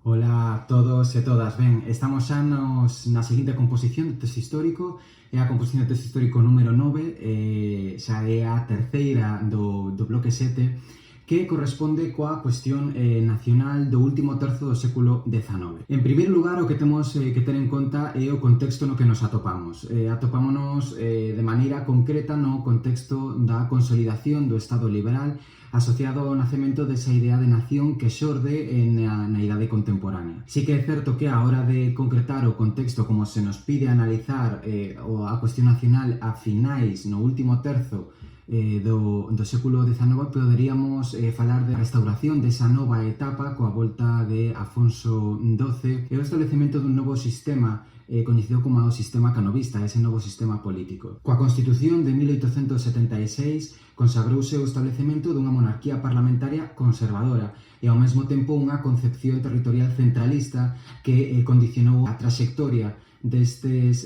Ola a todos e todas. Ben, estamos xa na seguinte composición do texto histórico. É a composición do texto histórico número 9, xa é a terceira do bloque 7, que corresponde coa cuestión nacional do último terzo do século XIX. En primeiro lugar, o que temos que ter en conta é o contexto no que nos atopamos. Atopámonos de maneira concreta no contexto da consolidación do Estado liberal asociado ao nacemento desa idea de nación que xorde na idade contemporánea. Si que é certo que a hora de concretar o contexto como se nos pide analizar a cuestión nacional a finais no último terzo do século XIX, poderíamos falar de restauración desa nova etapa coa volta de Afonso XII e o establecemento dun novo sistema coñecido como o sistema canovista, ese novo sistema político. Coa Constitución de 1876 consagrouse o establecemento dunha monarquía parlamentaria conservadora e ao mesmo tempo unha concepción territorial centralista que condicionou a traxectoria destes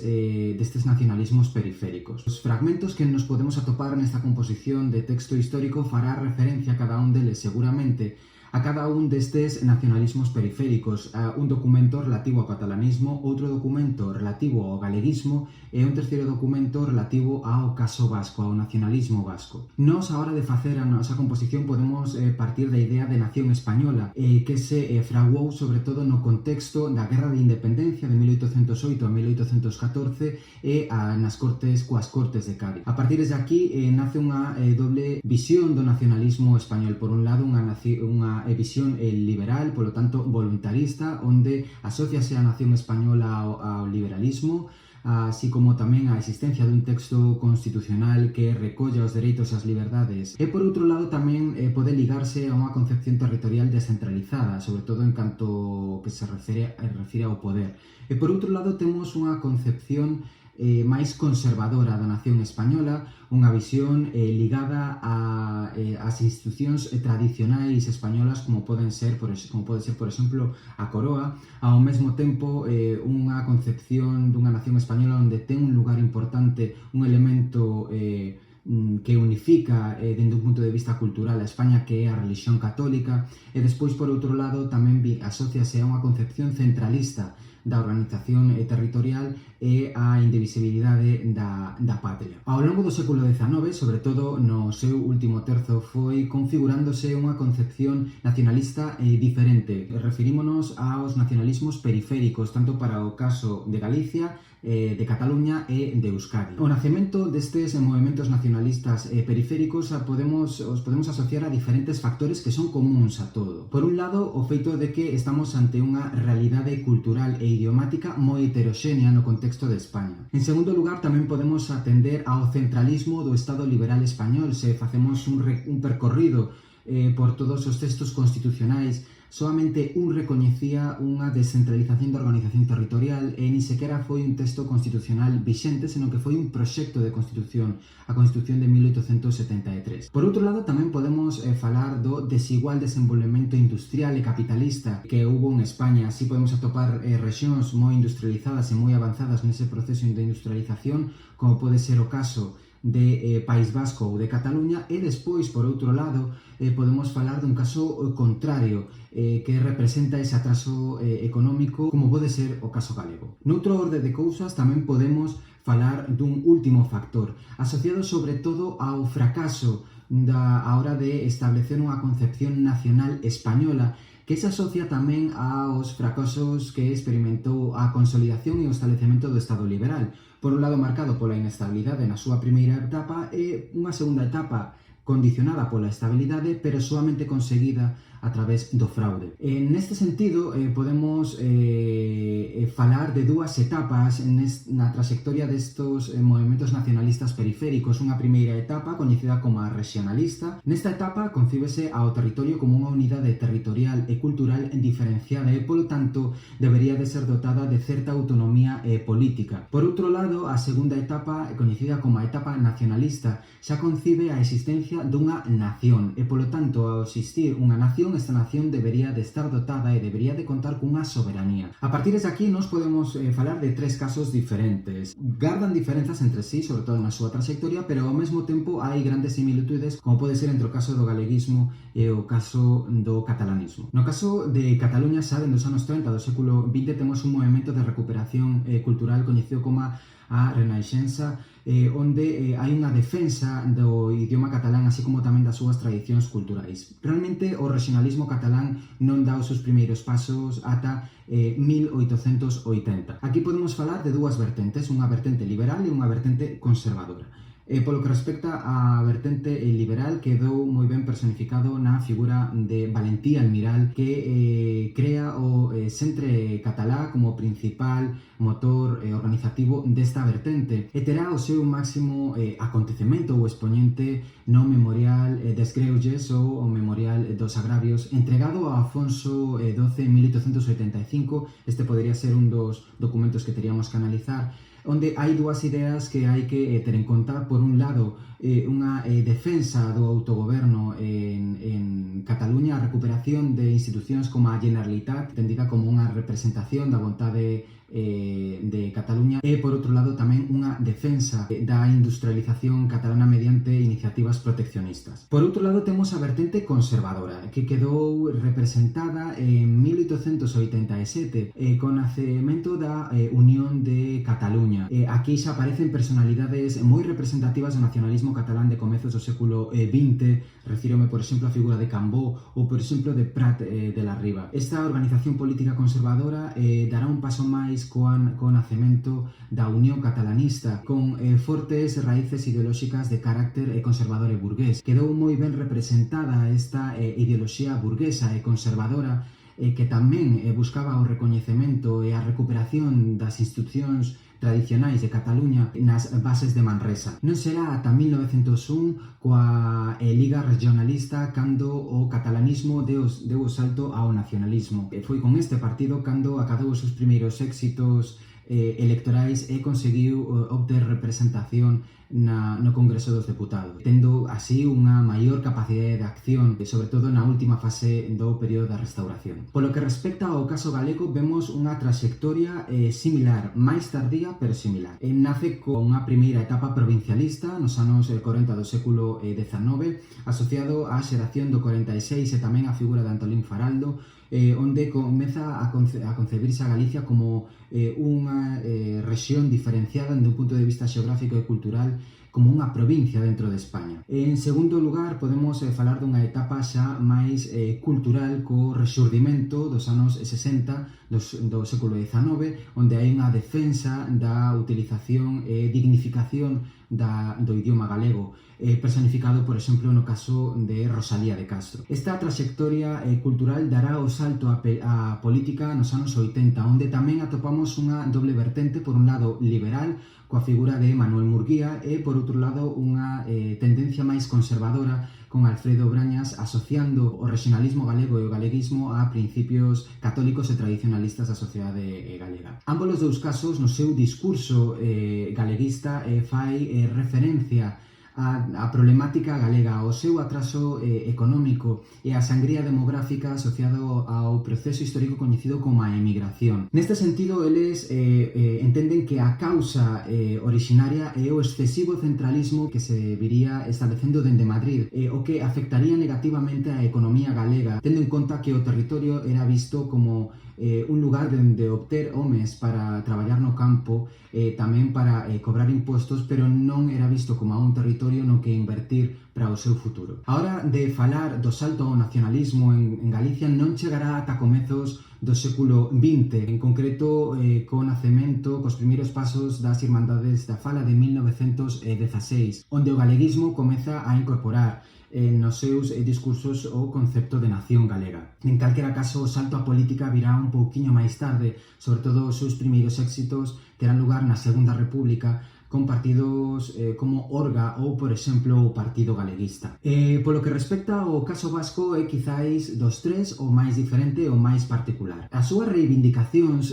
nacionalismos periféricos. Os fragmentos que nos podemos atopar nesta composición de texto histórico fará referencia a cada un deles seguramente a cada un destes nacionalismos periféricos, a un documento relativo ao catalanismo, outro documento relativo ao galeguismo e un terceiro documento relativo ao caso vasco, ao nacionalismo vasco. Nos, a hora de facer a nosa composición, podemos partir da idea de nación española, que se fraguou sobre todo no contexto da Guerra de Independencia de 1808 a 1814 e nas Cortes, coas Cortes de Cádiz. A partir de aquí nace unha doble visión do nacionalismo español. Por un lado, unha visión liberal, polo tanto voluntarista, onde asociase a nación española ao liberalismo, así como tamén a existencia dun texto constitucional que recolla os dereitos e as liberdades. E por outro lado tamén pode ligarse a unha concepción territorial descentralizada, sobre todo en canto que se refire ao poder. E por outro lado temos unha concepción máis conservadora da nación española, unha visión ligada ás institucións tradicionais españolas como pode ser, por exemplo, a Coroa, ao mesmo tempo unha concepción dunha nación española onde ten un lugar importante, un elemento que unifica dende un punto de vista cultural a España, que é a religión católica, e despois, por outro lado, tamén asociase a unha concepción centralista da organización territorial e a indivisibilidade da patria. Ao longo do século XIX, sobre todo no seu último terzo, foi configurándose unha concepción nacionalista diferente. Referímonos aos nacionalismos periféricos, tanto para o caso de Galicia, de Cataluña e de Euskadi. O nacemento destes movementos nacionalistas periféricos os podemos asociar a diferentes factores que son comuns a todo. Por un lado, o feito de que estamos ante unha realidade cultural e idiomática moi heteroxénea no contexto de España. En segundo lugar, tamén podemos atender ao centralismo do Estado liberal español. Se facemos un percorrido por todos os textos constitucionais, solamente un recoñecía unha descentralización da organización territorial e ni sequera foi un texto constitucional vixente, senón que foi un proxecto de constitución, a Constitución de 1873. Por outro lado, tamén podemos falar do desigual desenvolvemento industrial e capitalista que houbo en España. Así podemos atopar rexións moi industrializadas e moi avanzadas nese proceso de industrialización, como pode ser o caso de País Vasco ou de Cataluña, e despois, por outro lado, podemos falar dun caso contrario que representa ese atraso económico, como pode ser o caso galego. Noutro orde de cousas tamén podemos falar dun último factor, asociado sobre todo ao fracaso a hora de establecer unha concepción nacional española, que se asocia tamén aos fracasos que experimentou a consolidación e o establecemento do Estado liberal. Por un lado, marcado pola inestabilidade na súa primeira etapa e unha segunda etapa condicionada pola estabilidade, pero soamente conseguida a través do fraude. Neste sentido, podemos falar de dúas etapas na traxectoria destos movementos nacionalistas periféricos. Unha primeira etapa, coñecida como a regionalista. Nesta etapa, concíbese ao territorio como unha unidade territorial e cultural diferenciada e, polo tanto, debería de ser dotada de certa autonomía política. Por outro lado, a segunda etapa, coñecida como a etapa nacionalista, xa concibe a existencia dunha nación e, polo tanto, ao existir unha nación esta nación debería de estar dotada e debería de contar cunha soberanía. A partir de aquí nos podemos falar de tres casos diferentes. Gardan diferenzas entre sí, sobre todo na súa trayectoria, pero ao mesmo tempo hai grandes similitudes, como pode ser entre o caso do galeguismo e o caso do catalanismo. No caso de Cataluña, xa dende os anos 30 do século XX, temos un movimento de recuperación cultural coñecido como a Renaixença, onde hai unha defensa do idioma catalán, así como tamén das súas tradicións culturais. Realmente o regionalismo catalán non dá os seus primeiros pasos ata 1880. Aquí podemos falar de dúas vertentes, unha vertente liberal e unha vertente conservadora. Polo que respecta á vertente liberal, quedou moi ben personificado na figura de Valentí Almiral, que crea o Centre Catalá como principal motor organizativo desta vertente, e terá o seu máximo acontecemento ou expoñente no Memorial des Greuges ou o Memorial dos Agravios, entregado a Afonso XII en 1885. Este podería ser un dos documentos que teríamos que analizar, onde hai dúas ideas que hai que ter en conta. Por un lado, unha defensa do autogoberno en Cataluña, a recuperación de institucións como a Generalitat, entendida como unha representación da vontade de Cataluña, e por outro lado tamén unha defensa da industrialización catalana mediante iniciativas proteccionistas. Por outro lado temos a vertente conservadora, que quedou representada en 1887 con o nacemento da Unión de Cataluña. Aquí xa aparecen personalidades moi representativas do nacionalismo catalán de comezos do século XX. Refírome, por exemplo, a figura de Cambó ou, por exemplo, de Prat de la Riba. Esta organización política conservadora dará un paso máis co nacemento da Unión Catalanista, con fortes raíces ideolóxicas de carácter conservador e burgués. Quedou moi ben representada esta ideoloxía burguesa e conservadora, que tamén buscaba o recoñecemento e a recuperación das institucións tradicionais de Cataluña nas bases de Manresa. Non será ata 1901 coa Liga Regionalista cando o catalanismo deu o salto ao nacionalismo. Foi con este partido cando acadou os seus primeiros éxitos electorais e conseguiu obter representación no Congreso dos Deputados, tendo así unha maior capacidade de acción, sobre todo na última fase do período da Restauración. Polo que respecta ao caso galego, vemos unha trayectoria similar, máis tardía, pero similar. Nace con unha primeira etapa provincialista nos anos 40 do século XIX, asociado á xeración do 46 e tamén á figura de Antolín Faraldo, onde comeza a concebirse a Galicia como unha rexión diferenciada dende un punto de vista xeográfico e cultural, como unha provincia dentro de España. En segundo lugar, podemos falar dunha etapa xa máis cultural co rexurdimento dos anos 60 do século XIX, onde hai unha defensa da utilización e dignificación do idioma galego, personificado, por exemplo, no caso de Rosalía de Castro. Esta trayectoria cultural dará o salto á política nos anos 80, onde tamén atopamos unha doble vertente, por un lado liberal, coa figura de Manuel Murguía, e por outro lado unha tendencia máis conservadora con Alfredo Brañas, asociando o regionalismo galego e o galeguismo a principios católicos e tradicionalistas da sociedade galega. Ambos os dous casos, no seu discurso galeguista, fai referencia a problemática galega, ao seu atraso económico e a sangría demográfica asociado ao proceso histórico coñecido como a emigración. Neste sentido, eles entenden que a causa originaria é o excesivo centralismo que se viría establecendo dende Madrid, o que afectaría negativamente a economía galega, tendo en conta que o territorio era visto como un lugar onde obter homes para traballar no campo, tamén para cobrar impostos, pero non era visto como un territorio no que invertir para o seu futuro. A hora de falar do salto ao nacionalismo en Galicia non chegará ata comezos do século XX, en concreto co nacemento, cos primeiros pasos das Irmandades da Fala de 1916, onde o galeguismo comeza a incorporar nos seus discursos o concepto de nación galega. En calquera caso, o salto á política virá un pouquiño máis tarde, sobre todo os seus primeiros éxitos terán lugar na Segunda República, con partidos como Orga ou, por exemplo, o Partido Galeguista. Polo que respecta ao caso vasco é quizáis dos tres o máis diferente e o máis particular. As súas reivindicacións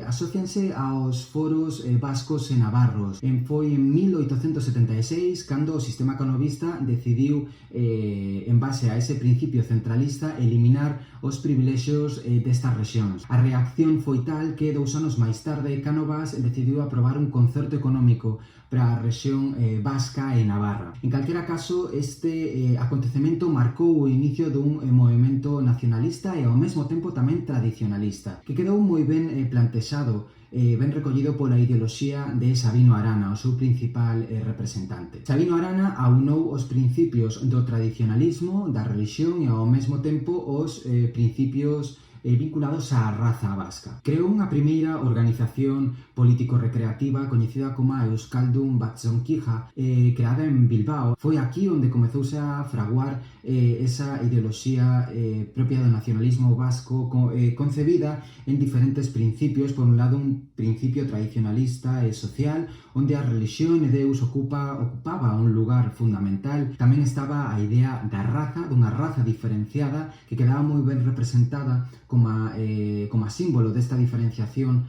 asocianse aos foros vascos e navarros. Foi en 1876 cando o sistema canovista decidiu, en base a ese principio centralista, eliminar os privilexios destas rexións. A reacción foi tal que 2 anos máis tarde Cánovas decidiu aprobar un concerto económico para a rexión vasca e Navarra. En calquera caso, este acontecemento marcou o inicio dun movimento nacionalista e ao mesmo tempo tamén tradicionalista, que quedou moi ben plantexado, ben recollido pola ideoloxía de Sabino Arana, o seu principal representante. Sabino Arana aunou os principios do tradicionalismo, da religión e ao mesmo tempo os principios vinculados á raza vasca. Creou unha primeira organización político-recreativa coñecida como a Euskaldun Batzonkiga, creada en Bilbao. Foi aquí onde comezouse a fraguar esa ideoloxía propia do nacionalismo vasco, concebida en diferentes principios. Por un lado, un principio tradicionalista e social, onde a religión e Deus ocupaba un lugar fundamental. Tamén estaba a idea da raza, dunha raza diferenciada, que quedaba moi ben representada como a símbolo desta diferenciación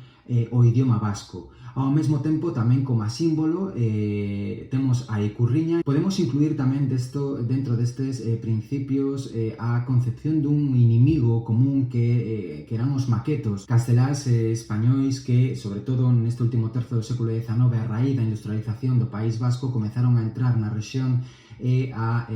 o idioma vasco. Ao mesmo tempo, tamén como a símbolo temos a ecurriña. Podemos incluir tamén dentro destes principios a concepción dun inimigo común que eran os maquetos, castelás españois que, sobre todo neste último terzo do século XIX, a raíz da industrialización do País Vasco, comezaron a entrar na rexión e a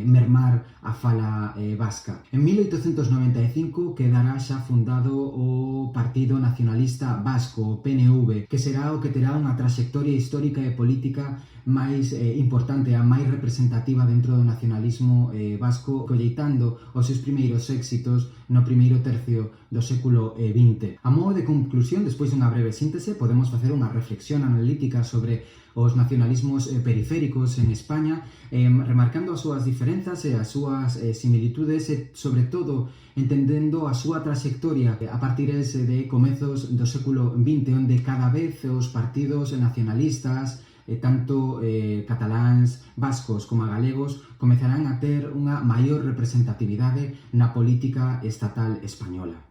mermar a fala vasca. En 1895 quedará xa fundado o Partido Nacionalista Vasco, o PNV, que será o que terá unha traxectoria histórica e política máis importante, a máis representativa dentro do nacionalismo vasco, colleitando os seus primeiros éxitos no primeiro tercio do século XX. A modo de conclusión, despois dunha breve síntese, podemos facer unha reflexión analítica sobre os nacionalismos periféricos en España, remarcando as súas diferenzas e as súas similitudes e, sobre todo, entendendo a súa traxectoria a partir de comezos do século XX, onde cada vez os partidos nacionalistas, tanto cataláns, vascos como galegos, comezarán a ter unha maior representatividade na política estatal española.